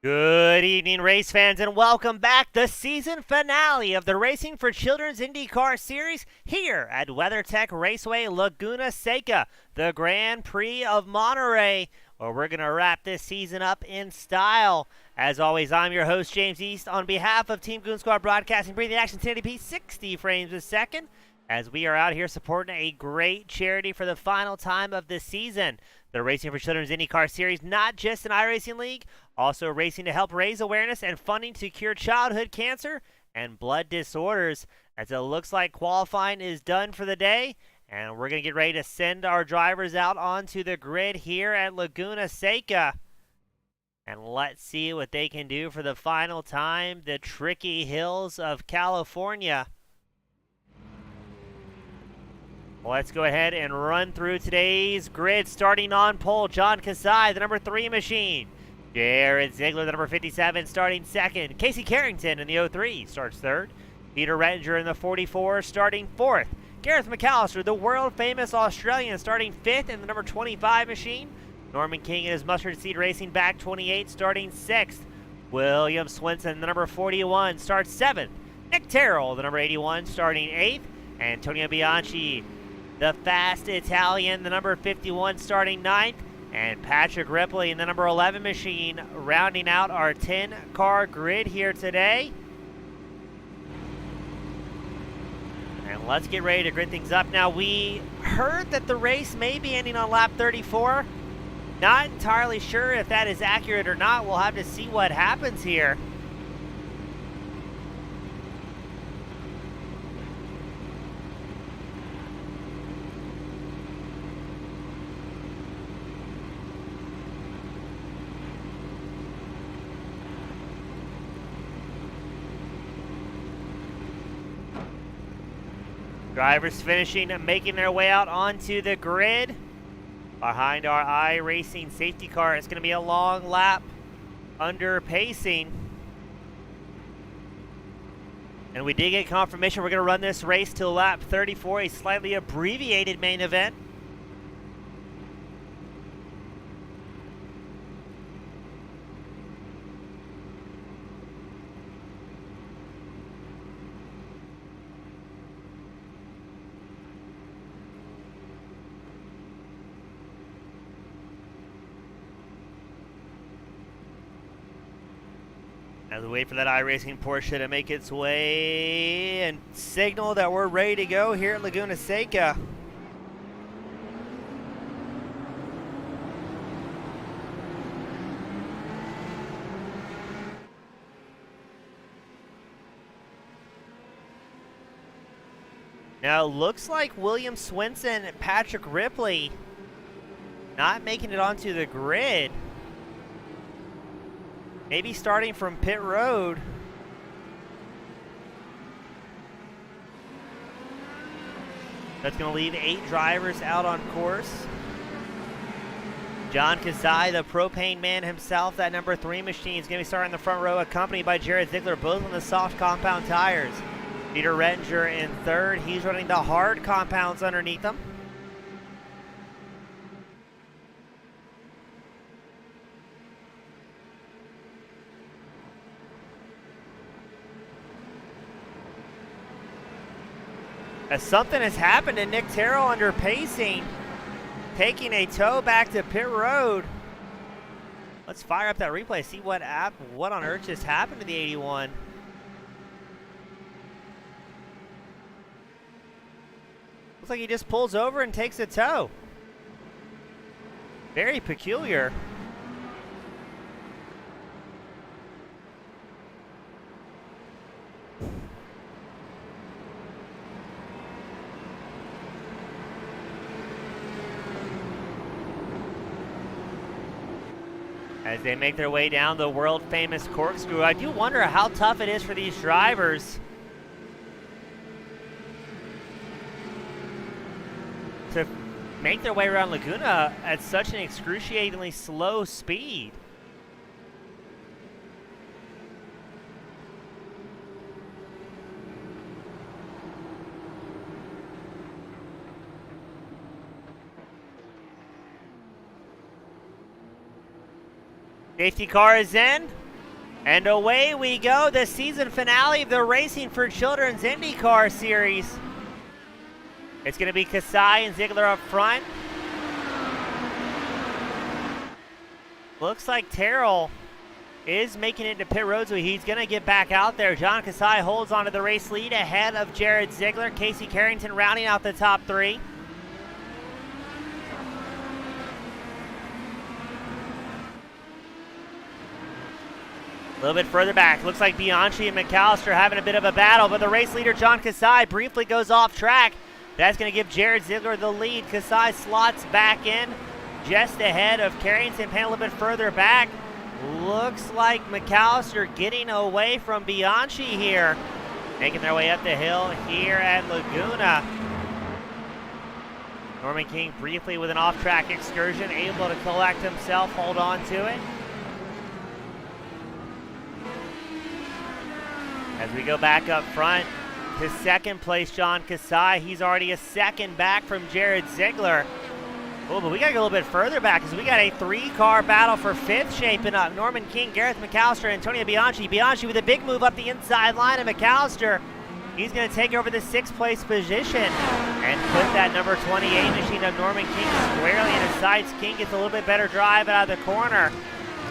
Good evening, race fans, and welcome back to the season finale of the Racing for Children's IndyCar Series here at WeatherTech Raceway Laguna Seca, the Grand Prix of Monterey, where we're going to wrap this season up in style. As always, I'm your host, James East, on behalf of Team Goon Squad Broadcasting, bringing the action 1080p 60 frames a second, as we are out here supporting a great charity for the final time of the season. The Racing for Children's IndyCar Series, not just an iRacing league, also racing to help raise awareness and funding to cure childhood cancer and blood disorders. As it looks like qualifying is done for the day, and we're going to get ready to send our drivers out onto the grid here at Laguna Seca. And let's see what they can do for the final time, the tricky hills of California. Let's go ahead and run through today's grid. Starting on pole, John Kasai, the number 3 machine. Jared Ziegler, the number 57, starting second. Casey Carrington in the 03 starts third. Peter Rettinger in the 44, starting fourth. Gareth McAllister, the world-famous Australian, starting fifth in the number 25 machine. Norman King in his Mustard Seed Racing back 28, starting sixth. William Swinson, the number 41, starts seventh. Nick Terrell, the number 81, starting eighth. Antonio Bianchi, the fast Italian, the number 51, starting ninth. And Patrick Ripley in the number 11 machine, rounding out our 10-car grid here today. And let's get ready to grid things up. Now, we heard that the race may be ending on lap 34. Not entirely sure if that is accurate or not. We'll have to see what happens here. Drivers finishing and making their way out onto the grid. Behind our iRacing safety car, it's going to be a long lap under pacing. And we did get confirmation we're going to run this race till lap 34, a slightly abbreviated main event. As we wait for that iRacing Porsche to make its way and signal that we're ready to go here at Laguna Seca. Now, it looks like William Swinson and Patrick Ripley not making it onto the grid. Maybe starting from pit road. That's going to leave 8 drivers out on course. John Kasai, the propane man himself, that number 3 machine, is going to be starting in the front row, accompanied by Jared Ziegler, both on the soft compound tires. Peter Rettinger in third. He's running the hard compounds underneath them. As something has happened to Nick Terrell under pacing, taking a tow back to pit road. Let's fire up that replay, see what on earth just happened to the 81. Looks like he just pulls over and takes a tow. Very peculiar. As they make their way down the world-famous corkscrew, I do wonder how tough it is for these drivers to make their way around Laguna at such an excruciatingly slow speed. Safety car is in. And away we go, the season finale of the Racing for Children's IndyCar Series. It's going to be Kasai and Ziegler up front. Looks like Terrell is making it to pit road, so he's going to get back out there. John Kasai holds onto the race lead ahead of Jared Ziegler. Casey Carrington rounding out the top three. A little bit further back, looks like Bianchi and McAllister having a bit of a battle, but the race leader, John Kasai, briefly goes off track. That's going to give Jared Ziegler the lead. Kasai slots back in just ahead of Carrington, paying a little bit further back. Looks like McAllister getting away from Bianchi here. Making their way up the hill here at Laguna. Norman King briefly with an off-track excursion, able to collect himself, hold on to it. As we go back up front to second place, John Kasai. He's already a second back from Jared Ziegler. Oh, but we got to go a little bit further back because we got a three-car battle for fifth shaping up. Norman King, Gareth McAllister, Antonio Bianchi. Bianchi with a big move up the inside line, and McAllister, he's going to take over the sixth place position and put that number 28 machine of Norman King squarely in his sights. King gets a little bit better drive out of the corner.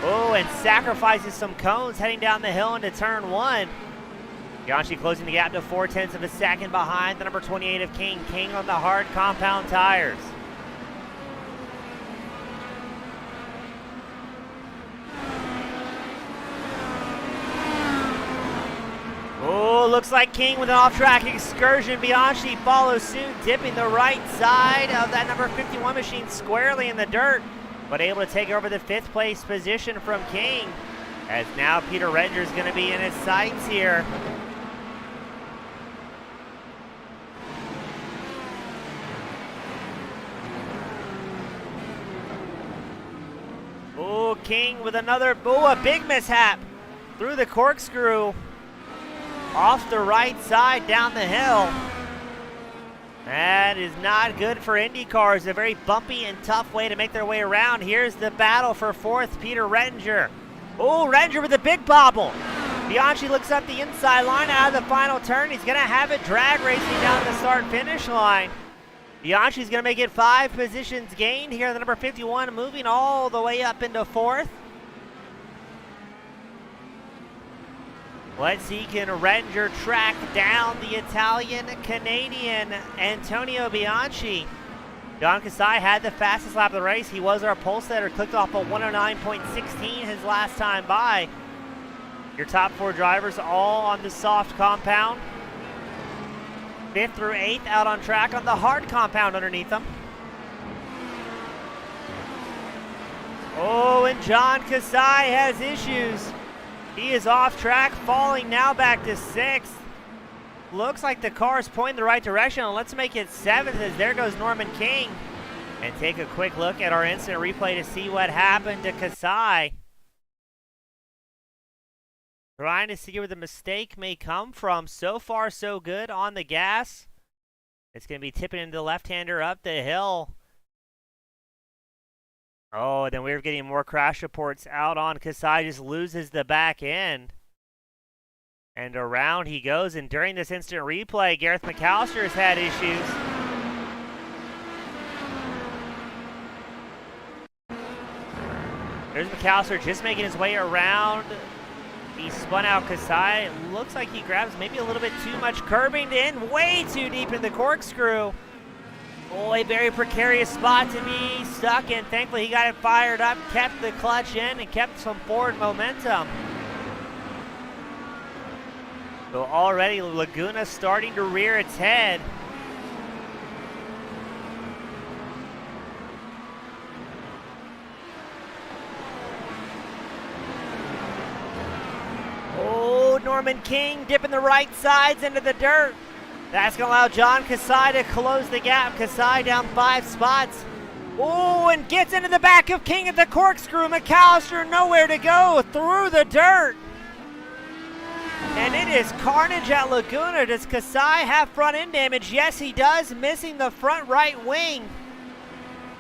Oh, and sacrifices some cones heading down the hill into turn one. Bianchi closing the gap to 0.4 of a second behind the number 28 of King. King on the hard compound tires. Oh, looks like King with an off-track excursion. Bianchi follows suit, dipping the right side of that number 51 machine squarely in the dirt, but able to take over the fifth place position from King, as now Peter Rettinger is going to be in his sights here. Oh, King with another, a big mishap through the corkscrew. Off the right side down the hill. That is not good for IndyCar. It's a very bumpy and tough way to make their way around. Here's the battle for fourth, Peter Rettinger. Oh, Rettinger with a big bobble. Bianchi looks up the inside line out of the final turn. He's going to have it drag racing down the start-finish line. Bianchi's going to make it 5 positions gained here. The number 51 moving all the way up into fourth. Let's see, can Rettinger track down the Italian-Canadian Antonio Bianchi. John Kasai had the fastest lap of the race. He was our pole setter, clicked off a 109.16 his last time by. Your top 4 drivers all on the soft compound. 5th through 8th out on track on the hard compound underneath them. Oh, and John Kasai has issues. He is off track, falling now back to 6th. Looks like the car is pointing the right direction. Let's make it 7th as there goes Norman King. And take a quick look at our instant replay to see what happened to Kasai. Trying to see where the mistake may come from. So far, so good on the gas. It's going to be tipping into the left-hander up the hill. Oh, then we're getting more crash reports out on Kasai. Just loses the back end. And around he goes. And during this instant replay, Gareth McAllister has had issues. There's McAllister just making his way around. He spun out Kasai. It looks like he grabs maybe a little bit too much curbing in. Way too deep in the corkscrew. Oh, a very precarious spot to be stuck in. Thankfully, he got it fired up, kept the clutch in, and kept some forward momentum. So already Laguna starting to rear its head. Oh, Norman King dipping the right sides into the dirt. That's going to allow John Kasai to close the gap. Kasai down 5 spots. Oh, and gets into the back of King at the corkscrew. McAllister nowhere to go through the dirt. And it is carnage at Laguna. Does Kasai have front end damage? Yes, he does, missing the front right wing.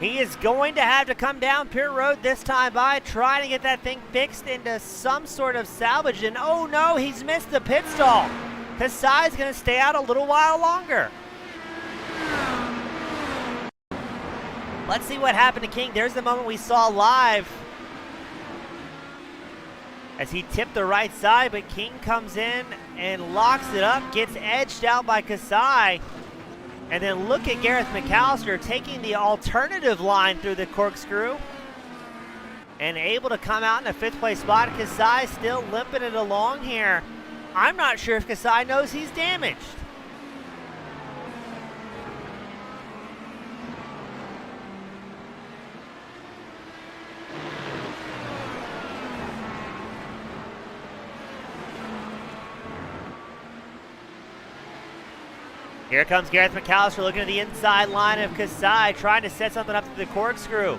He is going to have to come down pit road this time by, trying to get that thing fixed into some sort of salvage. And oh no, he's missed the pit stall. Kasai's going to stay out a little while longer. Let's see what happened to King. There's the moment we saw live as he tipped the right side, but King comes in and locks it up, gets edged out by Kasai. And then look at Gareth McAllister taking the alternative line through the corkscrew and able to come out in a 5th place spot. Kasai still limping it along here. I'm not sure if Kasai knows he's damaged. Here comes Gareth McAllister looking at the inside line of Kasai, trying to set something up to the corkscrew.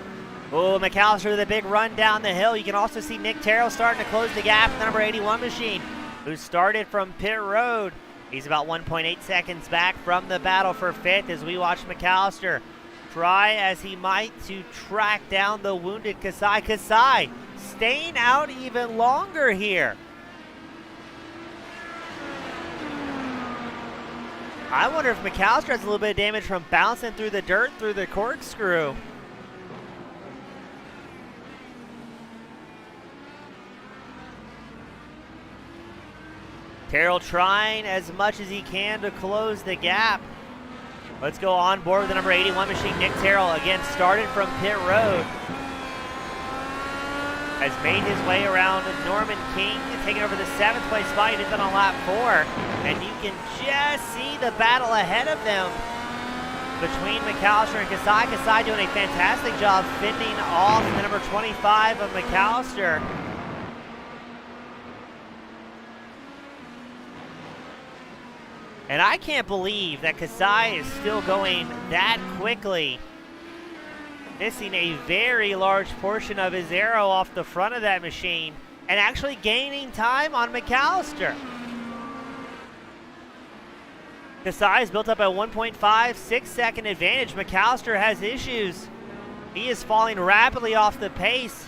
Oh, McAllister with a big run down the hill. You can also see Nick Terrell starting to close the gap in the number 81 machine, who started from pit road. He's about 1.8 seconds back from the battle for 5th as we watch McAllister try as he might to track down the wounded Kasai. Kasai staying out even longer here. I wonder if McAllister has a little bit of damage from bouncing through the dirt through the corkscrew. Terrell trying as much as he can to close the gap. Let's go on board with the number 81 machine. Nick Terrell again started from pit road. Has made his way around Norman King, taking over the 7th place spot. He did that on lap 4. And you can just see the battle ahead of them between McAllister and Kasai. Kasai doing a fantastic job fending off the number 25 of McAllister. And I can't believe that Kasai is still going that quickly, missing a very large portion of his aero off the front of that machine and actually gaining time on McAllister. Kasai has built up a 1.56 second advantage. McAllister has issues. He is falling rapidly off the pace.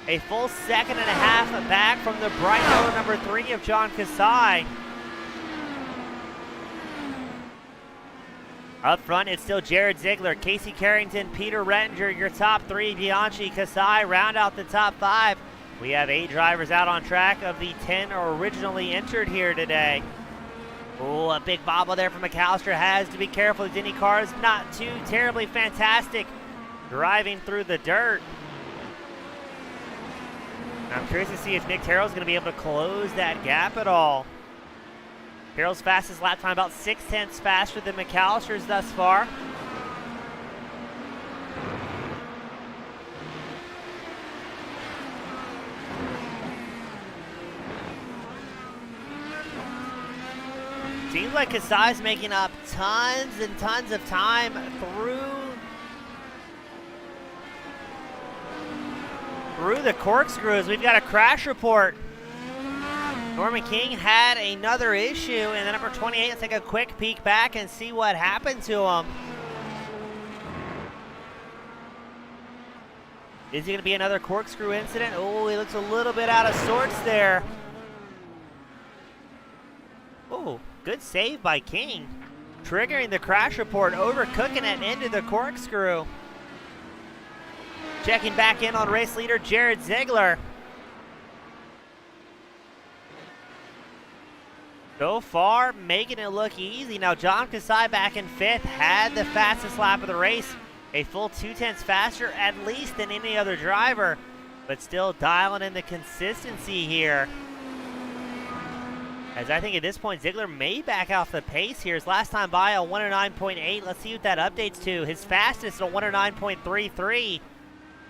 A full 1.5 seconds back from the bright yellow number 3 of John Kasai. Up front, it's still Jared Ziegler, Casey Carrington, Peter Rettinger, your top 3. Bianchi, Kasai round out the top 5. We have 8 drivers out on track of the 10 originally entered here today. Oh, a big bobble there from McAllister. Has to be careful. His IndyCar is not too terribly fantastic driving through the dirt. I'm curious to see if Nick Terrell's going to be able to close that gap at all. Terrell's fastest lap time about 0.6 faster than McAllister's thus far. Seems like Kasai's making up tons and tons of time through the corkscrews. We've got a crash report. Norman King had another issue, and the number 28, let's take a quick peek back and see what happened to him. Is he going to be another corkscrew incident? Oh, he looks a little bit out of sorts there. Oh, good save by King. Triggering the crash report, overcooking it into the corkscrew. Checking back in on race leader Jared Ziegler. So far, making it look easy. Now, John Kasai back in 5th had the fastest lap of the race. A full 0.2 faster, at least, than any other driver. But still dialing in the consistency here. As I think at this point, Ziegler may back off the pace here. His last time by a 109.8. Let's see what that updates to. His fastest, a 109.33.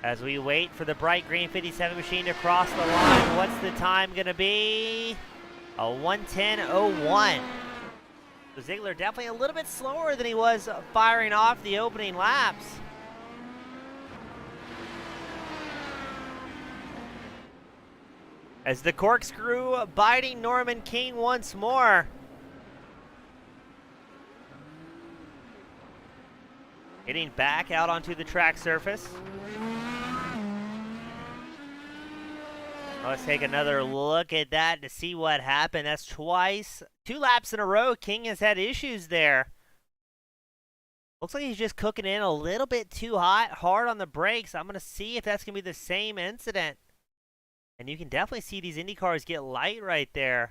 As we wait for the bright green 57 machine to cross the line. What's the time going to be? A 1:10.01. So Ziegler definitely a little bit slower than he was firing off the opening laps. As the corkscrew biting Norman King once more. It getting back out onto the track surface. Let's take another look at that to see what happened. That's twice, 2 laps in a row. King has had issues there. Looks like he's just cooking in a little bit too hard on the brakes. I'm going to see if that's going to be the same incident. And you can definitely see these Indy cars get light right there.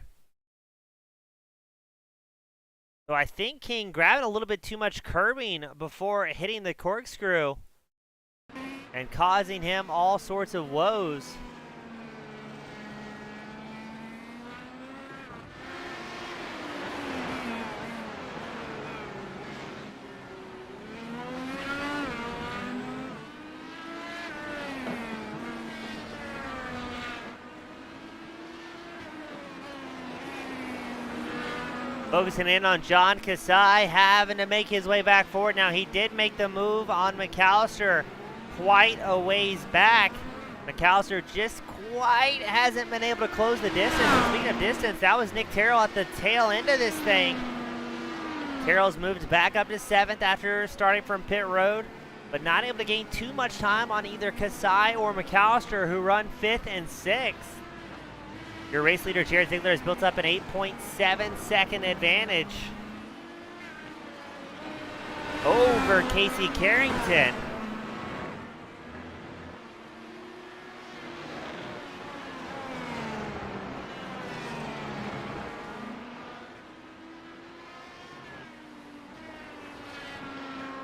So I think King grabbing a little bit too much curbing before hitting the corkscrew and causing him all sorts of woes. Focusing in on John Kasai, having to make his way back forward. Now, he did make the move on McAllister quite a ways back. McAllister just quite hasn't been able to close the distance. And speaking of distance, that was Nick Terrell at the tail end of this thing. Terrell's moved back up to 7th after starting from pit road, but not able to gain too much time on either Kasai or McAllister, who run 5th and 6th. Your race leader, Jared Ziegler, has built up an 8.7-second advantage over Casey Carrington.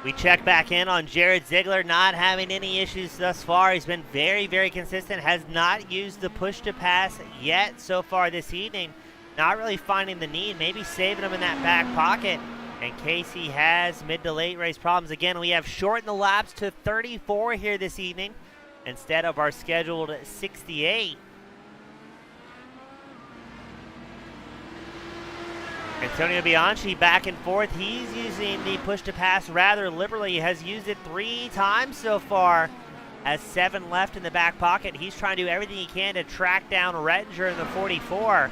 We check back in on Jared Ziegler, not having any issues thus far. He's been very, very consistent, has not used the push to pass yet so far this evening. Not really finding the need, maybe saving him in that back pocket in case he has mid to late race problems. Again, we have shortened the laps to 34 here this evening instead of our scheduled 68. Antonio Bianchi back and forth. He's using the push to pass rather liberally. He has used it 3 times so far. Has 7 left in the back pocket. He's trying to do everything he can to track down Rettinger in the 44.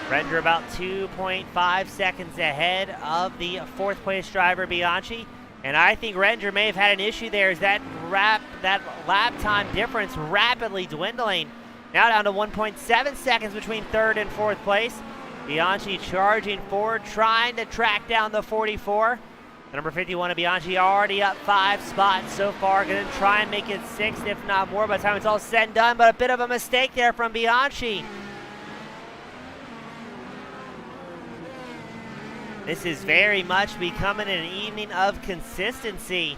Rettinger about 2.5 seconds ahead of the 4th place driver Bianchi. And I think Rettinger may have had an issue there as that lap time difference rapidly dwindling. Now down to 1.7 seconds between 3rd and 4th place. Bianchi charging forward, trying to track down the 44. The number 51 of Bianchi already up 5 spots so far. Going to try and make it 6th, if not more, by the time it's all said and done. But a bit of a mistake there from Bianchi. This is very much becoming an evening of consistency.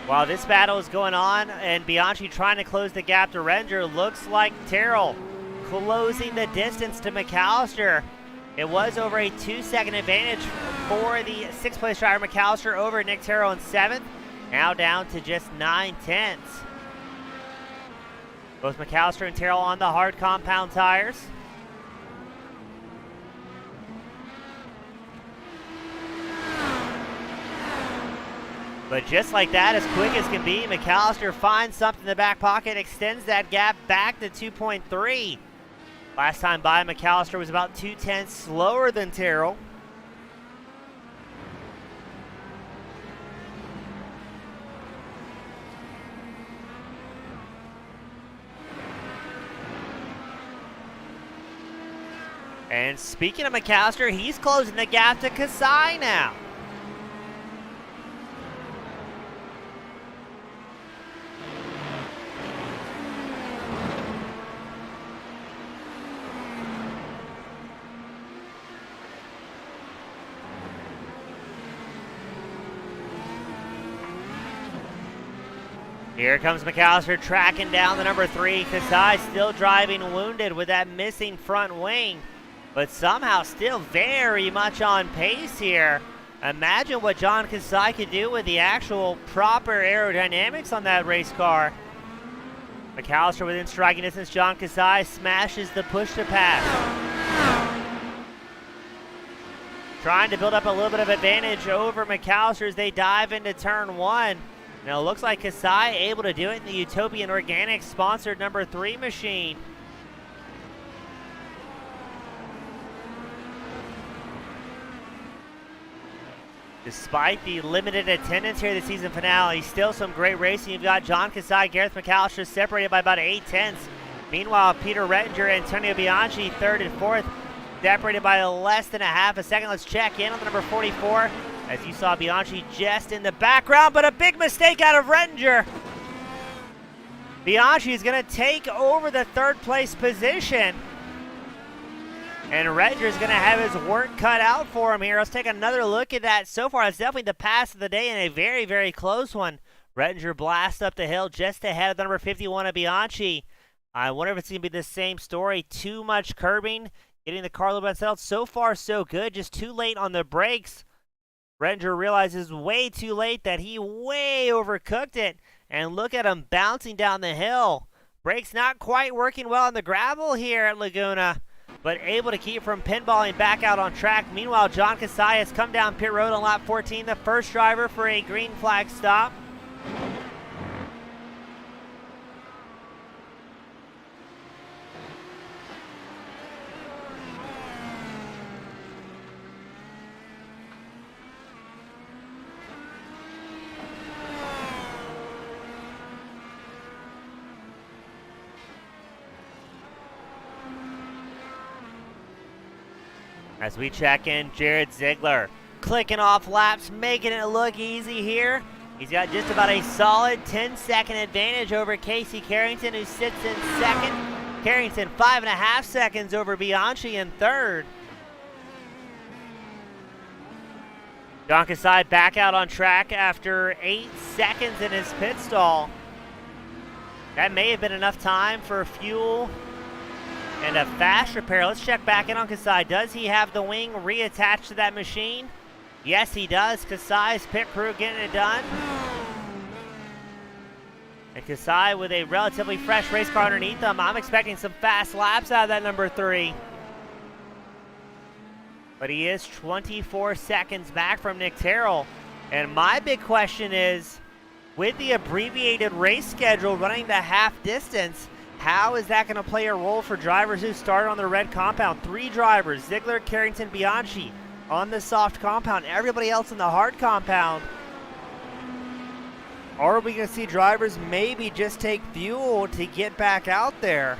While this battle is going on and Bianchi trying to close the gap to Rettinger, looks like Terrell closing the distance to McAllister. It was over a 2-second advantage for the 6th place driver McAllister over Nick Terrell in 7th. Now down to just 9/10. Both McAllister and Terrell on the hard compound tires. But just like that, as quick as can be, McAllister finds something in the back pocket, extends that gap back to 2.3. Last time by, McAllister was about 2/10 slower than Terrell. And speaking of McAllister, he's closing the gap to Kasai now. Here comes McAllister tracking down the number 3. Kasai still driving wounded with that missing front wing, but somehow still very much on pace here. Imagine what John Kasai could do with the actual proper aerodynamics on that race car. McAllister within striking distance. John Kasai smashes the push to pass. Trying to build up a little bit of advantage over McAllister as they dive into turn 1. Now it looks like Kasai able to do it in the Utopian Organics sponsored number 3 machine. Despite the limited attendance here at the season finale, still some great racing. You've got John Kasai, Gareth McAllister separated by about 8/10. Meanwhile, Peter Rettinger, Antonio Bianchi, third and fourth, separated by less than a half a second. Let's check in on the number 44. As you saw Bianchi just in the background, but a big mistake out of Rettinger. Bianchi is going to take over the third place position. And Rettinger is going to have his work cut out for him here. Let's take another look at that. So far, it's definitely the pass of the day and a very, very close one. Rettinger blasts up the hill just ahead of the number 51 of Bianchi. I wonder if it's going to be the same story. Too much curbing, getting the car a little bit settled. So far, so good. Just too late on the brakes. Rettinger realizes way too late that he way overcooked it. And look at him bouncing down the hill. Brakes not quite working well on the gravel here at Laguna, but able to keep from pinballing back out on track. Meanwhile, John Kasai has come down pit road on lap 14, the first driver for a green flag stop. As we check in, Jared Ziegler clicking off laps, making it look easy here. He's got just about a solid 10-second advantage over Casey Carrington, who sits in second. Carrington 5.5 seconds over Bianchi in third. John Kasai back out on track after 8 seconds in his pit stall. That may have been enough time for fuel and a fast repair. Let's check back in on Kasai. Does he have the wing reattached to that machine? Yes, he does. Kasai's pit crew getting it done. And Kasai with a relatively fresh race car underneath him. I'm expecting some fast laps out of that number 3. But he is 24 seconds back from Nick Terrell. And my big question is, with the abbreviated race schedule running the half distance, how is that going to play a role for drivers who started on the red compound? 3 drivers, Ziegler, Carrington, Bianchi, on the soft compound. Everybody else in the hard compound. Or are we going to see drivers maybe just take fuel to get back out there?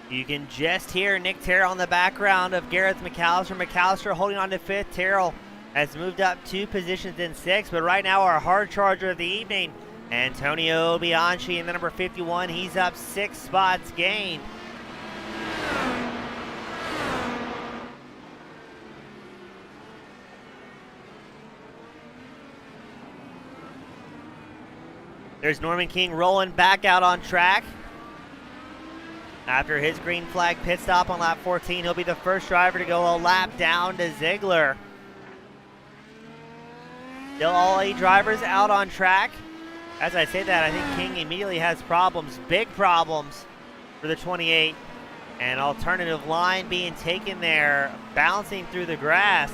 You can just hear Nick Terrell on the background of Gareth McAllister. McAllister holding on to 5th. Terrell has moved up 2 positions in 6th, but right now our hard charger of the evening, Antonio Bianchi in the number 51. He's up 6 spots gained. There's Norman King rolling back out on track. After his green flag pit stop on lap 14, he'll be the first driver to go a lap down to Ziegler. Still all 8 drivers out on track. As I say that, I think King immediately has problems, big problems for the 28. An alternative line being taken there, bouncing through the grass.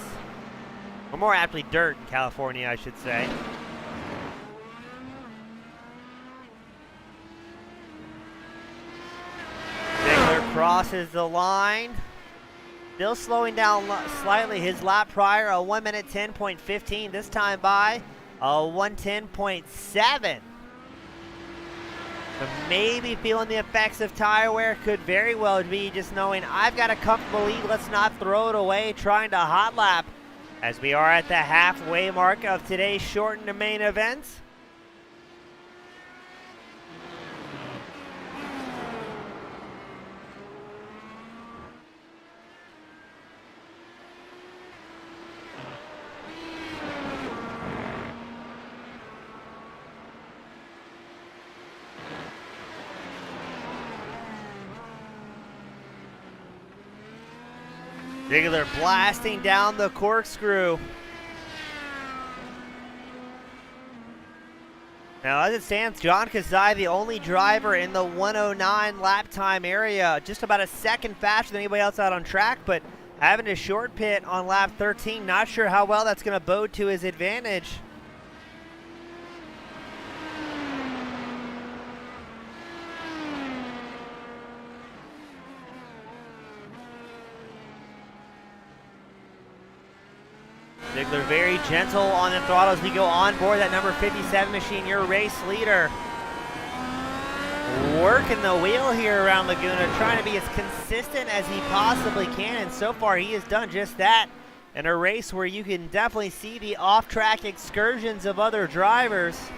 Or more aptly, dirt in California, I should say. Crosses the line. Still slowing down slightly. His lap prior, a 1 minute 10.15. This time by a 1:10.7. So maybe feeling the effects of tire wear. Could very well be just knowing I've got a comfortable lead. Let's not throw it away trying to hot lap as we are at the halfway mark of today's shortened main events. Ziegler blasting down the corkscrew. Now, as it stands, John Kazai, the only driver in the 109 lap time area, just about a second faster than anybody else out on track, but having a short pit on lap 13. Not sure how well that's going to bode to his advantage. Ziegler very gentle on the throttle as we go on board that number 57 machine, your race leader. Working the wheel here around Laguna, trying to be as consistent as he possibly can, and so far he has done just that in a race where you can definitely see the off-track excursions of other drivers.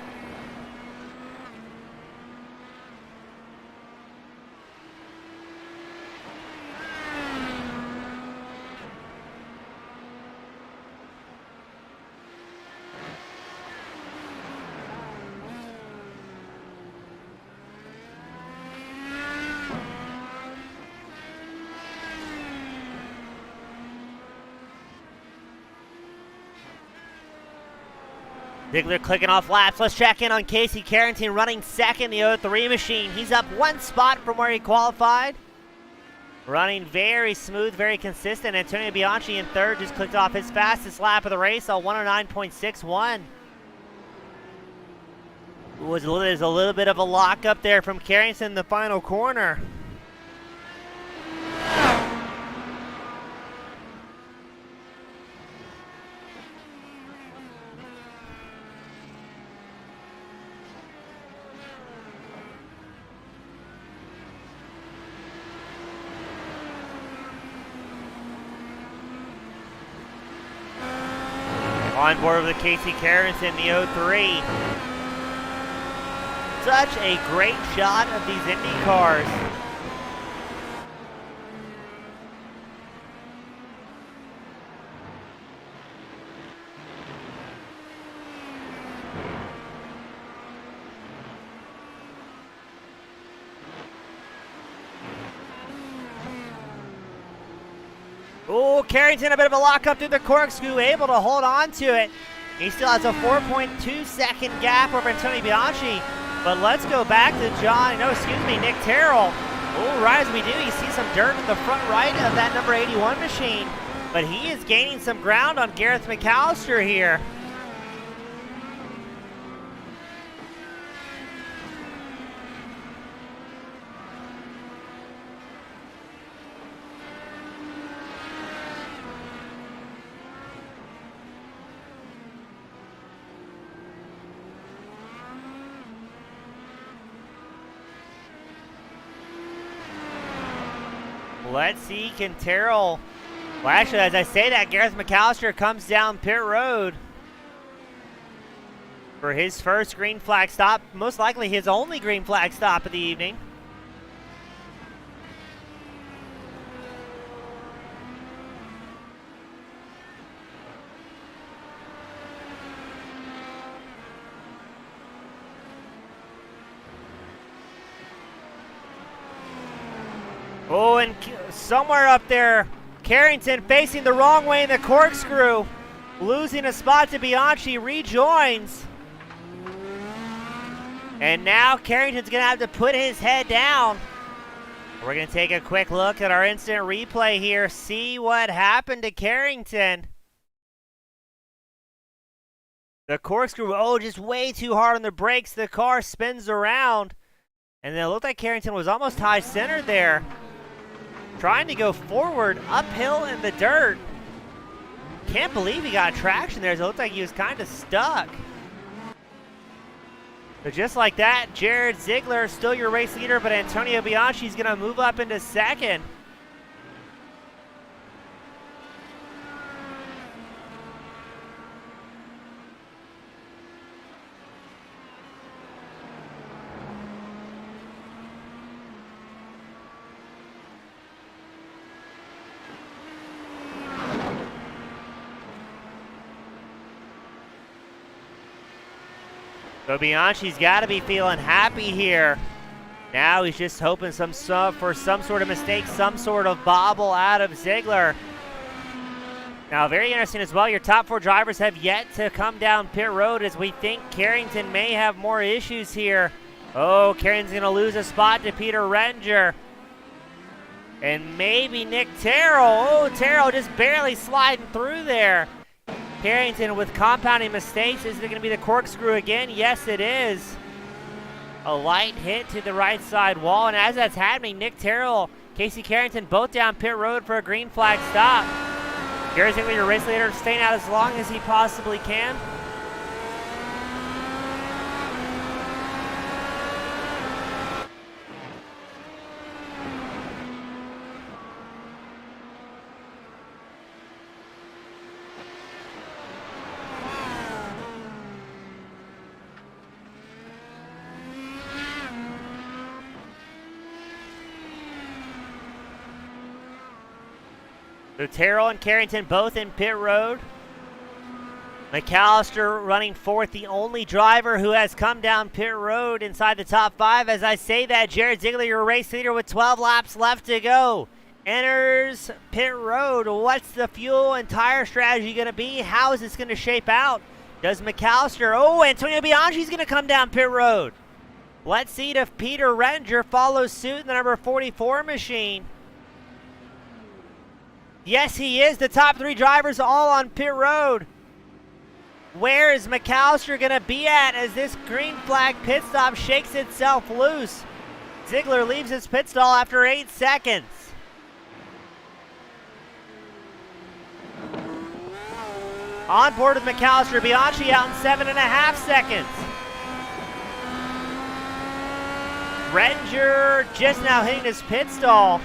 Ziegler clicking off laps. Let's check in on Casey Carrington running second, the 03 machine. He's up one spot from where he qualified. Running very smooth, very consistent. Antonio Bianchi in third, just clicked off his fastest lap of the race, a 109.61. There's a little bit of a lock up there from Carrington in the final corner. On board with Casey Carrington, the 03. Such a great shot of these Indy cars. Oh, Carrington, a bit of a lock up through the corkscrew, able to hold on to it. He still has a 4.2 second gap over Antonio Bianchi. But let's go back to Nick Terrell. Oh, right as we do, you see some dirt in the front right of that number 81 machine. But he is gaining some ground on Gareth McAllister here. Let's see, can Terrell... Well, actually, as I say that, Gareth McAllister comes down pit road for his first green flag stop, most likely his only green flag stop of the evening. Oh, and somewhere up there, Carrington facing the wrong way in the corkscrew, losing a spot to Bianchi, rejoins. And now Carrington's going to have to put his head down. We're going to take a quick look at our instant replay here, see what happened to Carrington. The corkscrew, just way too hard on the brakes. The car spins around. And then it looked like Carrington was almost high center there, trying to go forward uphill in the dirt. Can't believe he got traction there. It looked like he was kind of stuck. But just like that, Jared Ziegler, still your race leader, but Antonio Bianchi is going to move up into second. So Bianchi's got to be feeling happy here. Now he's just hoping for some sort of mistake, some sort of bobble out of Ziegler. Now, very interesting as well, your top 4 drivers have yet to come down pit road, as we think Carrington may have more issues here. Oh, Carrington's going to lose a spot to Peter Renger. And maybe Nick Terrell. Oh, Terrell just barely sliding through there. Carrington with compounding mistakes. Is it going to be the corkscrew again? Yes, it is. A light hit to the right side wall, and as that's happening, Nick Terrell, Casey Carrington both down pit road for a green flag stop. Jared Ziegler, your race leader, staying out as long as he possibly can. So Terrell and Carrington both in pit road. McAllister running fourth, the only driver who has come down pit road inside the top 5. As I say that, Jared Ziegler, your race leader, with 12 laps left to go, enters pit road. What's the fuel and tire strategy going to be? How is this going to shape out? Does McAllister, oh, Antonio Bianchi's going to come down pit road. Let's see if Peter Renger follows suit in the number 44 machine. Yes, he is. The top 3 drivers all on pit road. Where is McAllister going to be at as this green flag pit stop shakes itself loose? Ziegler leaves his pit stall after 8 seconds. On board with McAllister, Bianchi out in 7.5 seconds. Renger just now hitting his pit stall.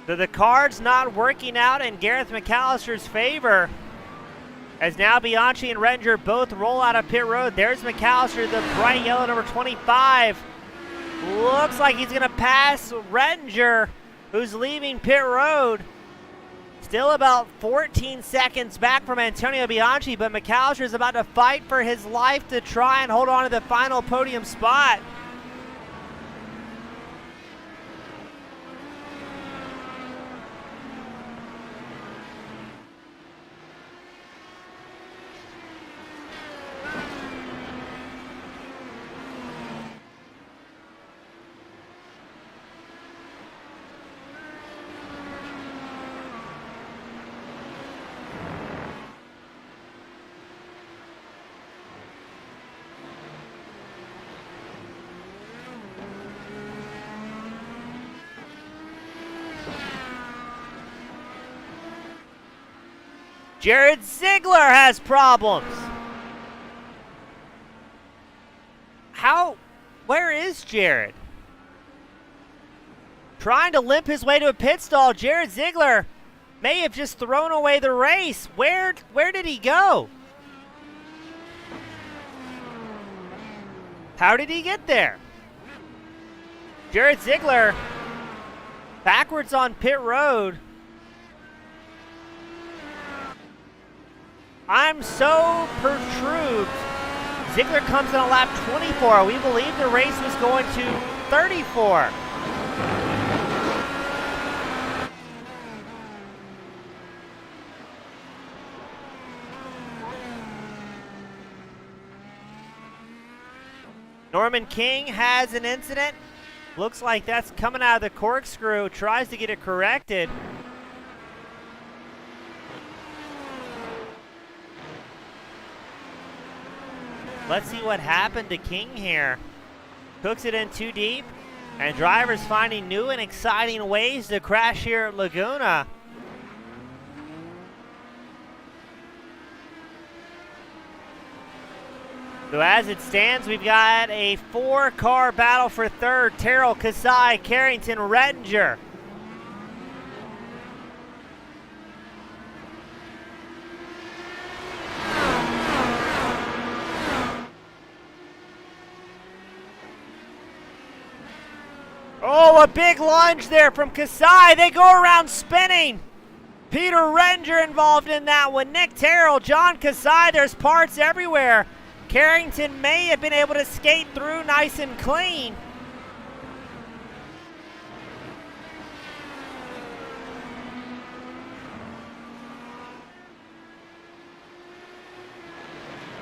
So the card's not working out in Gareth McAllister's favor, as now Bianchi and Renger both roll out of pit road. There's McAllister, the bright yellow number 25. Looks like he's going to pass Renger, who's leaving pit road. Still about 14 seconds back from Antonio Bianchi, but McAllister is about to fight for his life to try and hold on to the final podium spot. Jared Ziegler has problems. Where is Jared? Trying to limp his way to a pit stall. Jared Ziegler may have just thrown away the race. Where did he go? How did he get there? Jared Ziegler backwards on pit road. I'm so perturbed. Ziegler comes in on lap 24. We believe the race was going to 34. Norman King has an incident. Looks like that's coming out of the corkscrew. Tries to get it corrected. Let's see what happened to King here. Hooks it in too deep, and drivers finding new and exciting ways to crash here at Laguna. So as it stands, we've got a 4-car battle for third. Terrell, Kasai, Carrington, Renger. Oh, a big lunge there from Kasai. They go around spinning. Peter Renger involved in that one. Nick Terrell, John Kasai, there's parts everywhere. Carrington may have been able to skate through nice and clean.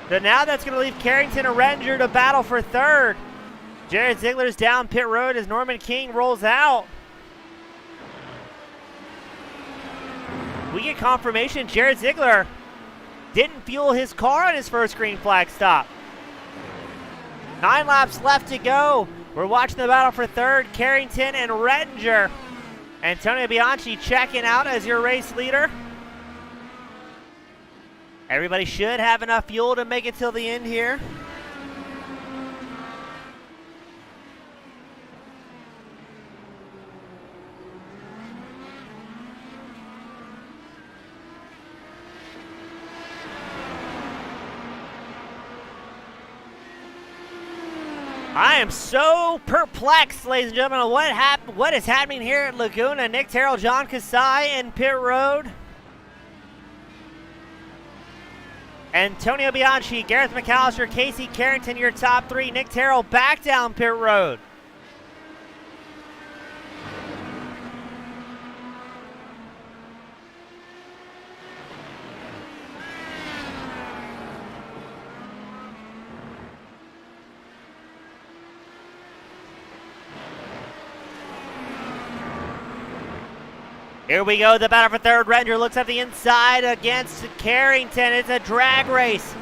So now that's going to leave Carrington and Renger to battle for third. Jared Ziegler's down pit road as Norman King rolls out. We get confirmation Jared Ziegler didn't fuel his car on his first green flag stop. 9 laps left to go. We're watching the battle for third, Carrington and Renger. Antonio Bianchi checking out as your race leader. Everybody should have enough fuel to make it till the end here. I am so perplexed, ladies and gentlemen, on what is happening here at Laguna. Nick Terrell, John Kasai in pit road. Antonio Bianchi, Gareth McAllister, Casey Carrington, your top 3. Nick Terrell back down pit road. Here we go, the battle for third. Renger looks at the inside against Carrington. It's a drag race.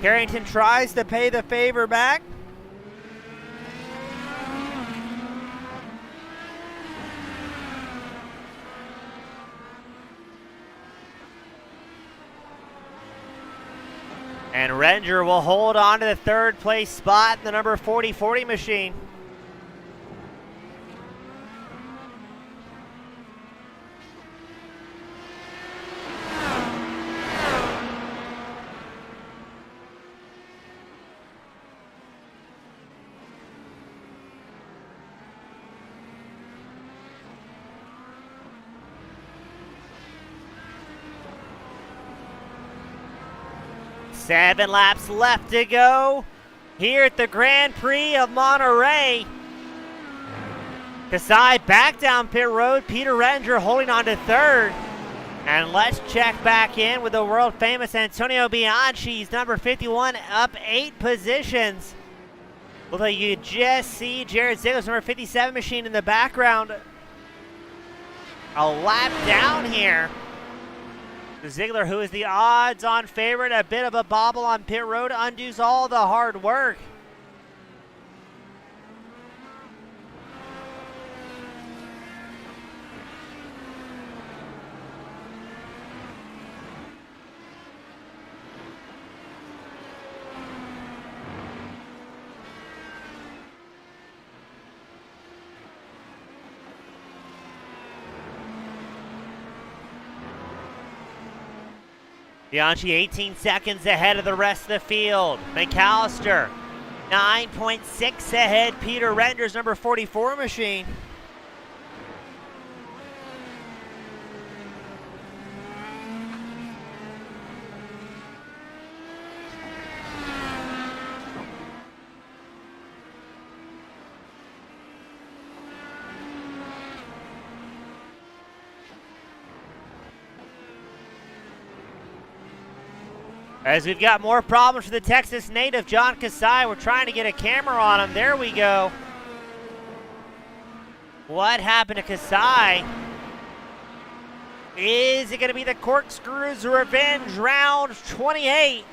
Carrington tries to pay the favor back. And Renger will hold on to the third place spot in the number 4040 machine. Seven laps left to go here at the Grand Prix of Monterey. Kasai back down pit road. Peter Renger holding on to third. And let's check back in with the world famous Antonio Bianchi. He's number 51, up 8 positions. Although you just see Jared Ziegler's number 57 machine in the background. A lap down here. Ziegler, who is the odds-on favorite, a bit of a bobble on pit road, undoes all the hard work. Bianchi 18 seconds ahead of the rest of the field. McAllister 9.6 ahead. Peter Renger's number 44 machine. As we've got more problems for the Texas native, John Kasai. We're trying to get a camera on him. There we go. What happened to Kasai? Is it going to be the Corkscrews Revenge round 28?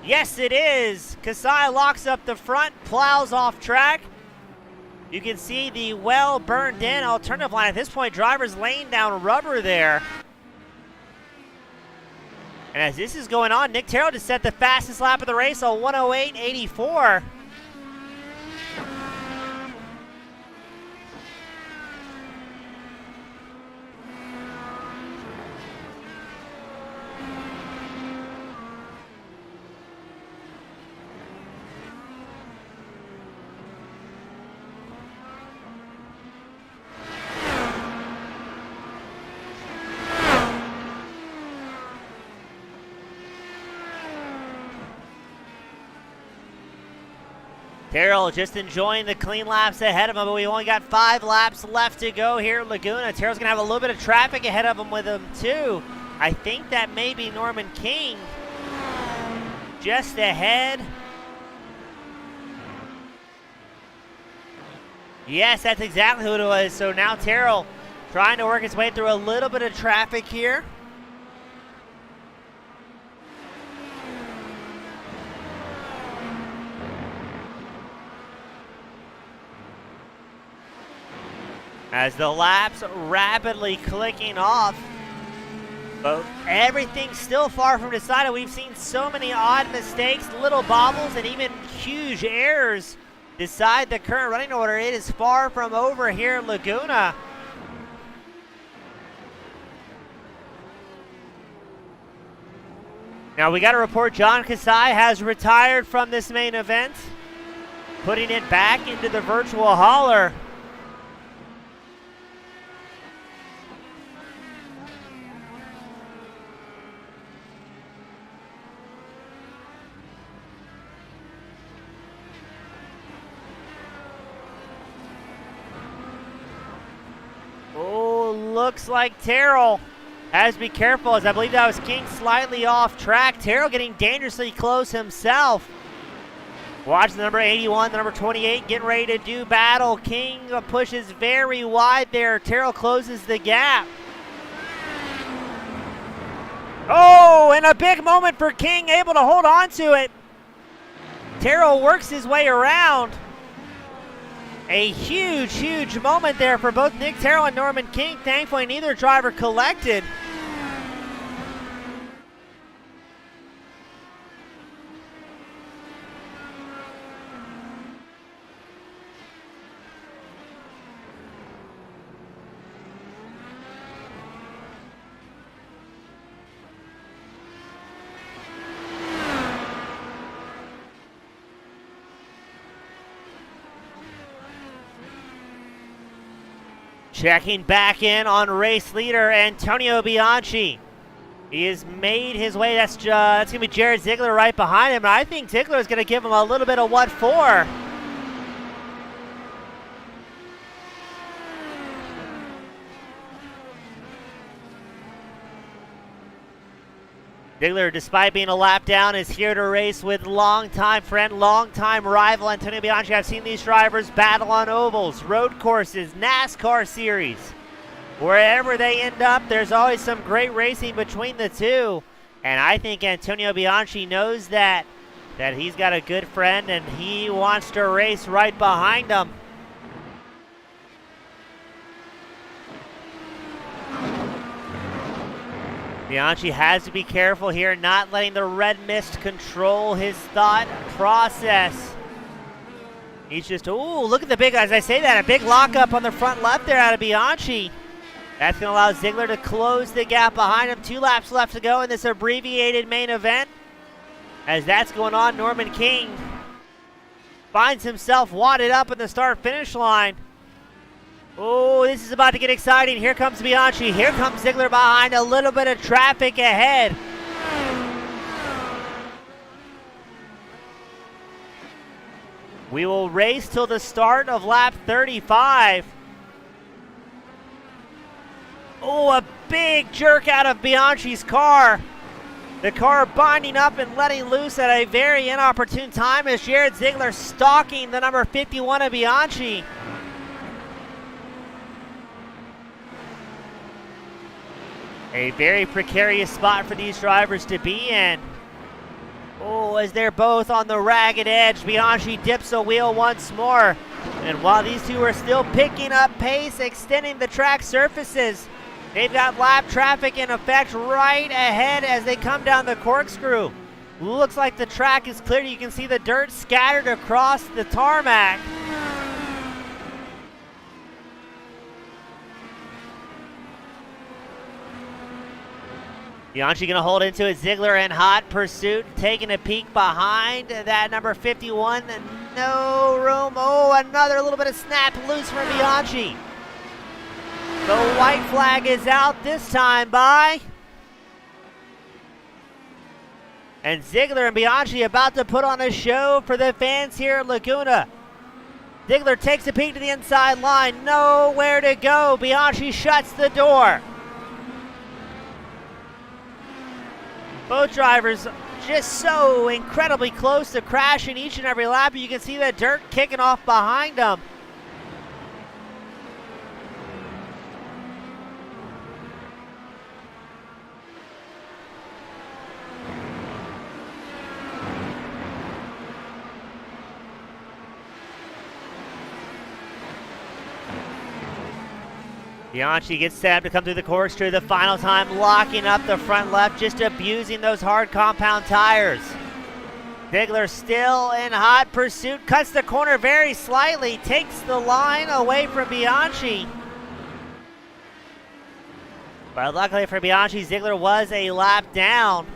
Yes, it is. Kasai locks up the front, plows off track. You can see the well burned in alternative line. At this point, drivers laying down rubber there. And as this is going on, Nick Terrell just set the fastest lap of the race on 108.84. Terrell just enjoying the clean laps ahead of him, but we only got 5 laps left to go here at Laguna. Terrell's going to have a little bit of traffic ahead of him with him, too. I think that may be Norman King just ahead. Yes, that's exactly who it was. So now Terrell trying to work his way through a little bit of traffic here. As the laps rapidly clicking off. But everything's still far from decided. We've seen so many odd mistakes, little bobbles, and even huge errors decide the current running order. It is far from over here at Laguna. Now we got to report John Kasai has retired from this main event, putting it back into the virtual hauler. Oh, looks like Terrell has to be careful, as I believe that was King slightly off track. Terrell getting dangerously close himself. Watch the number 81, the number 28 getting ready to do battle. King pushes very wide there. Terrell closes the gap. Oh, and a big moment for King, able to hold on to it. Terrell works his way around. A huge, huge moment there for both Nick Terrell and Norman King. Thankfully, neither driver collected. Checking back in on race leader Antonio Bianchi. He has made his way. That's going to be Jared Ziegler right behind him. And I think Ziegler is going to give him a little bit of what for. Ziegler, despite being a lap down, is here to race with longtime friend, longtime rival Antonio Bianchi. I've seen these drivers battle on ovals, road courses, NASCAR series. Wherever they end up, there's always some great racing between the two. And I think Antonio Bianchi knows that he's got a good friend and he wants to race right behind him. Bianchi has to be careful here, not letting the red mist control his thought process. He's just, ooh, look at the big, as I say that, a big lockup on the front left there out of Bianchi. That's going to allow Ziegler to close the gap behind him. 2 laps left to go in this abbreviated main event. As that's going on, Norman King finds himself wadded up in the start-finish line. Oh, this is about to get exciting. Here comes Bianchi. Here comes Ziegler behind. A little bit of traffic ahead. We will race till the start of lap 35. Oh, a big jerk out of Bianchi's car. The car binding up and letting loose at a very inopportune time as Jared Ziegler stalking the number 51 of Bianchi. A very precarious spot for these drivers to be in. Oh, as they're both on the ragged edge, Bianchi dips a wheel once more. And while these two are still picking up pace, extending the track surfaces, they've got lap traffic in effect right ahead as they come down the corkscrew. Looks like the track is clear. You can see the dirt scattered across the tarmac. Bianchi going to hold into it. Ziegler in hot pursuit, taking a peek behind that number 51. No room. Oh, another little bit of snap loose from Bianchi. The white flag is out this time by. And Ziegler and Bianchi about to put on a show for the fans here at Laguna. Ziegler takes a peek to the inside line. Nowhere to go. Bianchi shuts the door. Both drivers just so incredibly close to crashing each and every lap. You can see the dirt kicking off behind them. Bianchi gets set to come through the corkscrew the final time, locking up the front left, just abusing those hard compound tires. Ziegler still in hot pursuit, cuts the corner very slightly, takes the line away from Bianchi. But luckily for Bianchi, Ziegler was a lap down.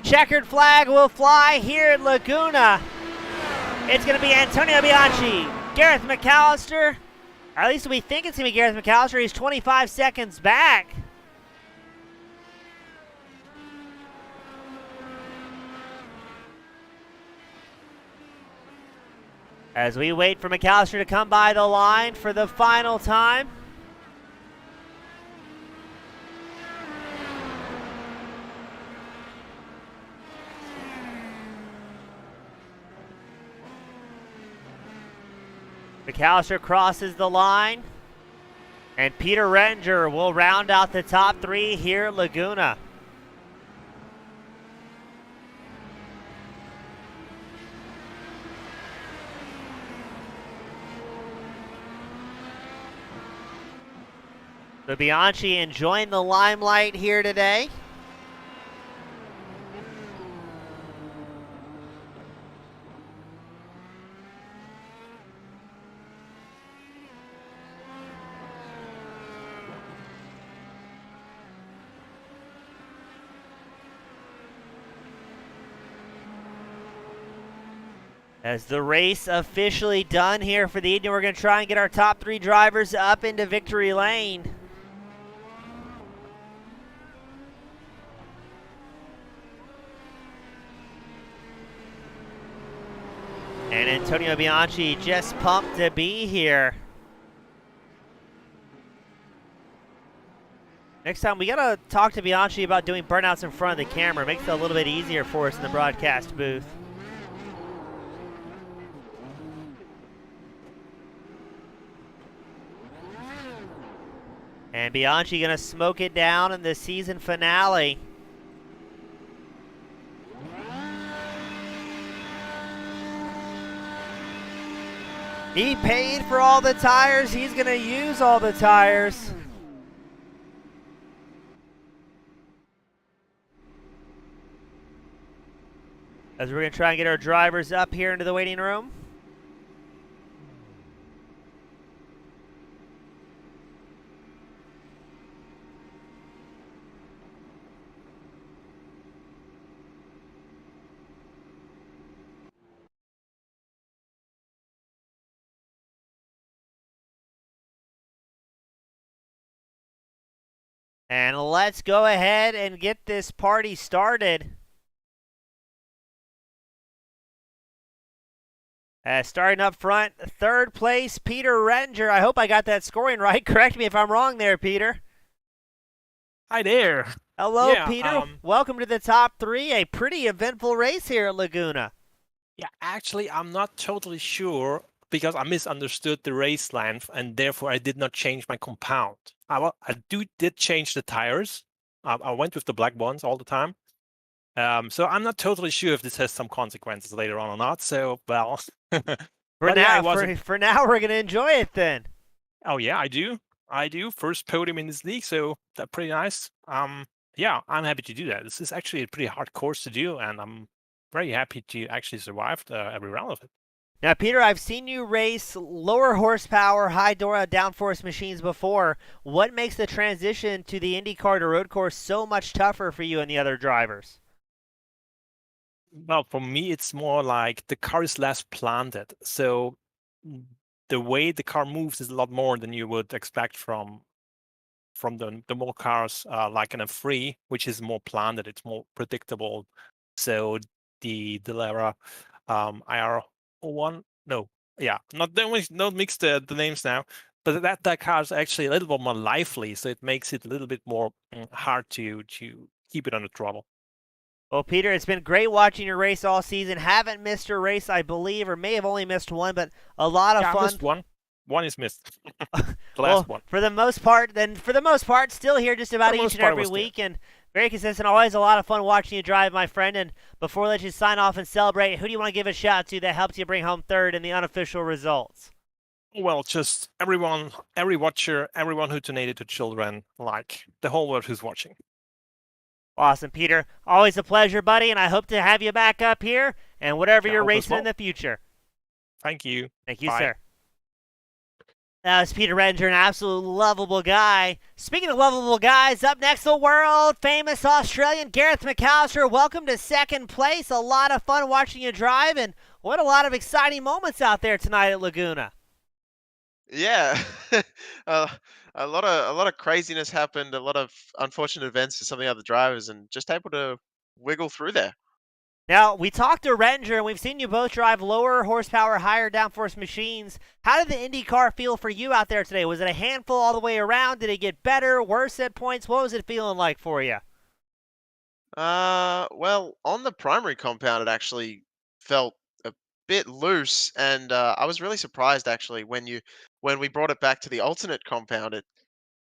Checkered flag will fly here at Laguna. It's going to be Antonio Bianchi, Gareth McAllister. Or at least we think it's going to be Gareth McAllister. He's 25 seconds back. As we wait for McAllister to come by the line for the final time. McAllister crosses the line, and Peter Renger will round out the top three here at Laguna. So Bianchi enjoying the limelight here today. As the race officially done here for the evening, we're going to try and get our top three drivers up into victory lane. And Antonio Bianchi just pumped to be here. Next time, we got to talk to Bianchi about doing burnouts in front of the camera. Makes it a little bit easier for us in the broadcast booth. And Bianchi going to smoke it down in the season finale. He paid for all the tires. He's going to use all the tires. As we're going to try and get our drivers up here into the waiting room. And let's go ahead and get this party started. Starting up front, third place, Peter Renger. I hope I got that scoring right. Correct me if I'm wrong there, Peter. Hi there. Hello, Peter. Welcome to the top three. A pretty eventful race here at Laguna. Yeah, actually, I'm not totally sure because I misunderstood the race length and therefore I did not change my compound. I did change the tires. I went with the black ones all the time. So I'm not totally sure if this has some consequences later on or not. So, well, for now, we're going to enjoy it then. Oh, yeah, I do. First podium in this league, so that's pretty nice. Yeah, I'm happy to do that. This is actually a pretty hard course to do, and I'm very happy to actually survive every round of it. Now, Peter, I've seen you race lower horsepower, high downforce machines before. What makes the transition to the IndyCar to road course so much tougher for you and the other drivers? Well, for me, it's more like the car is less planted. So the way the car moves is a lot more than you would expect from the more cars like in a Prix, which is more planted. It's more predictable. So the Lara IR01, no, yeah, don't mix the names now. but that car is actually a little bit more lively, so it makes it a little bit more hard to keep it under throttle. Well, Peter, it's been great watching your race all season. Haven't missed your race, I believe, or may have only missed one, but a lot of Yeah, I fun. missed one. One is missed. The last Well, one. for the most part, still here just about each and every week, and very consistent. Always a lot of fun watching you drive, my friend. And before we let you sign off and celebrate, who do you want to give a shout out to that helped you bring home third in the unofficial results? Well, just everyone, every watcher, everyone who donated to children, like the whole world who's watching. Awesome, Peter. Always a pleasure, buddy, and I hope to have you back up here and whatever I you're hope as racing well. in the future. Thank you. Thank you, Bye. sir. That was Peter Redinger, an absolute lovable guy. Speaking of lovable guys, up next, the world-famous Australian Gareth McAllister. Welcome to second place. A lot of fun watching you drive, and what a lot of exciting moments out there tonight at Laguna. Yeah, uh, a lot of craziness happened. A lot of unfortunate events for some of the other drivers, and just able to wiggle through there. Now, we talked to Redinger, and we've seen you both drive lower horsepower, higher downforce machines. How did the IndyCar feel for you out there today? Was it a handful all the way around? Did it get better, worse at points? What was it feeling like for you? Well, on the primary compound, it actually felt a bit loose, and I was really surprised actually when we brought it back to the alternate compound.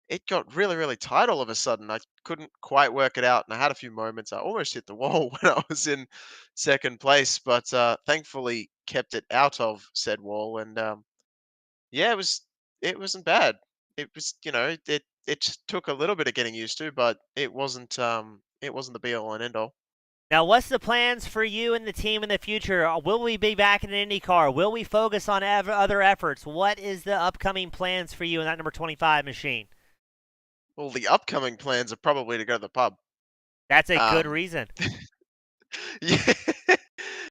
It got really, really tight all of a sudden. I couldn't quite work it out, and I had a few moments. I almost hit the wall when I was in second place, but thankfully kept it out of said wall. And yeah, it wasn't bad. It was, it just took a little bit of getting used to, but it wasn't the be all and end all. Now, what's the plans for you and the team in the future? Will we be back in an IndyCar? Will we focus on other efforts? What is the upcoming plans for you in that number 25 machine? Well, the upcoming plans are probably to go to the pub. That's a good Um, reason. yeah,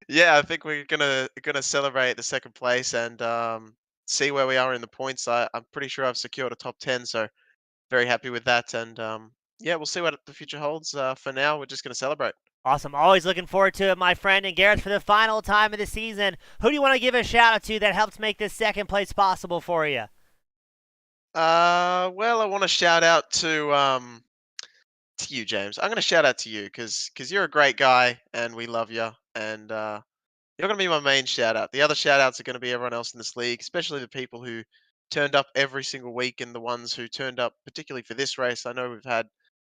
yeah, I think we're gonna celebrate the second place and see where we are in the points. I'm pretty sure I've secured a top 10, so very happy with that. And yeah, we'll see what the future holds. For now, we're just gonna celebrate. Awesome. Always looking forward to it, my friend. And Gareth, for the final time of the season, who do you want to give a shout out to that helped make this second place possible for you? Well, I want to shout out to you, James. I'm gonna shout out to you because you're a great guy and we love you. And you're going to be my main shout out. The other shout outs are going to be everyone else in this league, especially the people who turned up every single week and the ones who turned up particularly for this race. I know we've had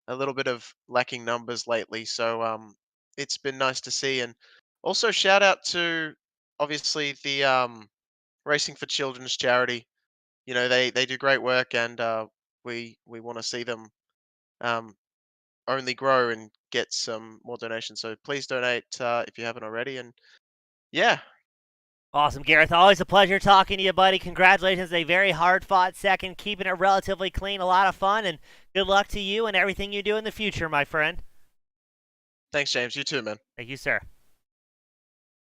a little bit of lacking numbers lately, so it's been nice to see. And also shout out to obviously the Racing for Children's charity. You know, they do great work, and we want to see them um, only grow and get some more donations. So please donate if you haven't already. And yeah, Awesome, Gareth. Always a pleasure talking to you, buddy. Congratulations. A very hard fought second, keeping it relatively clean. A lot of fun, and good luck to you and everything you do in the future, my friend. thanks, James. You too, man. Thank you, sir.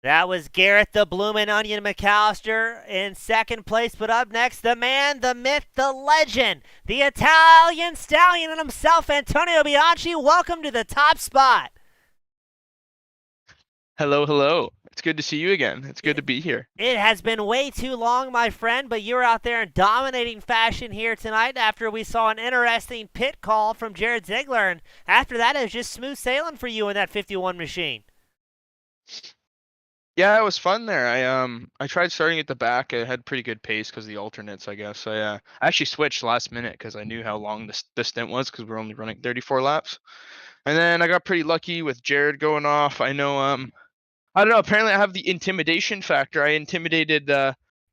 That was Gareth the Bloomin' Onion McAllister in second place. But up next, the man, the myth, the legend, the Italian stallion and himself, Antonio Bianchi. Welcome to the top spot. Hello, hello. It's good to see you again. It's good to be here. It has been way too long, my friend, but you were out there in dominating fashion here tonight after we saw an interesting pit call from Jared Ziegler. And after that, it was just smooth sailing for you in that 51 machine. Yeah, it was fun there. I tried starting at the back. I had pretty good pace because of the alternates, I guess. I actually switched last minute because I knew how long the stint was because we're only running 34 laps. And then I got pretty lucky with Jared going off. I know I don't know, apparently I have the intimidation factor. I intimidated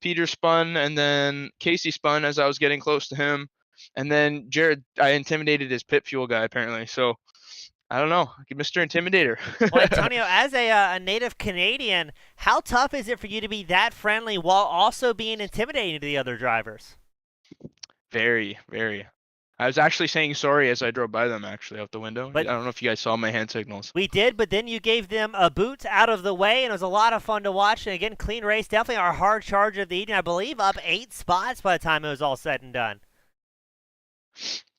Peter spun and then Casey spun as I was getting close to him. And then Jared, I intimidated his pit fuel guy apparently. So I don't know, Mr. Intimidator. Well, Antonio, as a native Canadian, how tough is it for you to be that friendly while also being intimidating to the other drivers? Very, very. I was actually saying sorry as I drove by them actually out the window. But I don't know if you guys saw my hand signals. we did, but then you gave them a boot out of the way, and it was a lot of fun to watch. And again, clean race, definitely our hard charge of the evening. I believe up 8 spots by the time it was all said and done.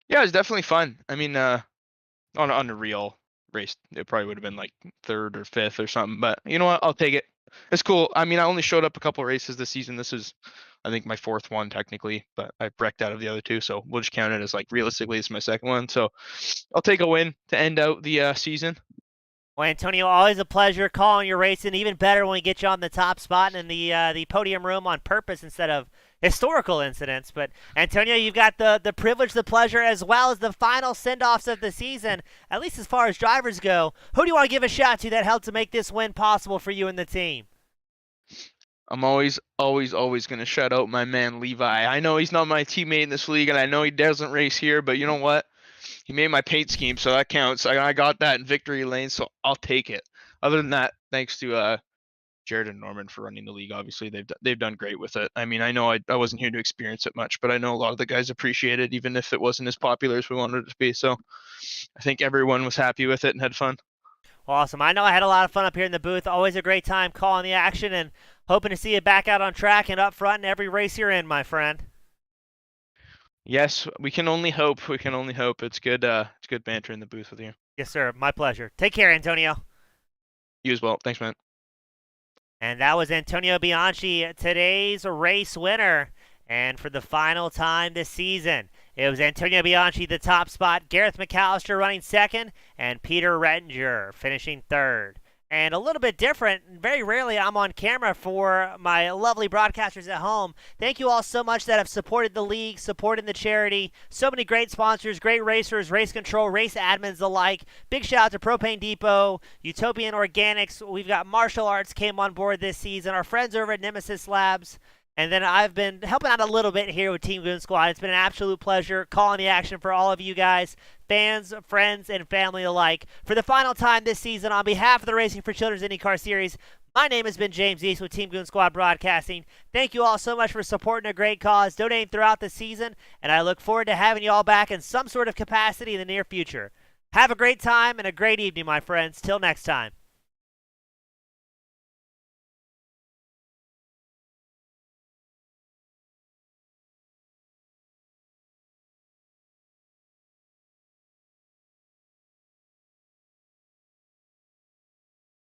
Yeah, it was definitely fun. I mean, on a real race, it probably would have been like third or fifth or something. But you know what? I'll take it. It's cool. I mean, I only showed up a couple races this season. This is I think my 4th one technically, but I wrecked out of the other 2, so we'll just count it as like realistically it's my 2nd one. So I'll take a win to end out the season. Well, Antonio, always a pleasure calling your racing. Even better when we get you on the top spot and in the podium room on purpose instead of historical incidents. But Antonio, you've got the privilege, the pleasure, as well as the final send-offs of the season, at least as far as drivers go. Who do you want to give a shout to that helped to make this win possible for you and the team? I'm always going to shout out my man Levi. I know he's not my teammate in this league, and I know he doesn't race here, but you know what? He made my paint scheme, so that counts. I got that in victory lane, so I'll take it. Other than that, thanks to Jared and Norman for running the league. Obviously, they've done great with it. I mean, I know I wasn't here to experience it much, but I know a lot of the guys appreciate it, even if it wasn't as popular as we wanted it to be. So I think everyone was happy with it and had fun. Awesome. I know I had a lot of fun up here in the booth. Always a great time calling the action and hoping to see you back out on track and up front in every race you're in, my friend. Yes, we can only hope. We can only hope. It's good banter in the booth with you. Yes, sir. My pleasure. Take care, Antonio. You as well. Thanks, man. And that was Antonio Bianchi, today's race winner. And for the final time this season, it was Antonio Bianchi, the top spot, Gareth McAllister running second, and Peter Rettinger finishing third. And a little bit different, very rarely I'm on camera for my lovely broadcasters at home. Thank you all so much that have supported the league, supported the charity. So many great sponsors, great racers, race control, race admins alike. Big shout out to Propane Depot, Utopian Organics. We've got Martial Arts came on board this season. Our friends over at Nemesis Labs. And then I've been helping out a little bit here with Team Goon Squad. It's been an absolute pleasure calling the action for all of you guys, fans, friends, and family alike. For the final time this season, on behalf of the Racing for Children's IndyCar Series, my name has been James East with Team Goon Squad Broadcasting. Thank you all so much for supporting a great cause, donating throughout the season, and I look forward to having you all back in some sort of capacity in the near future. Have a great time and a great evening, my friends. Till next time.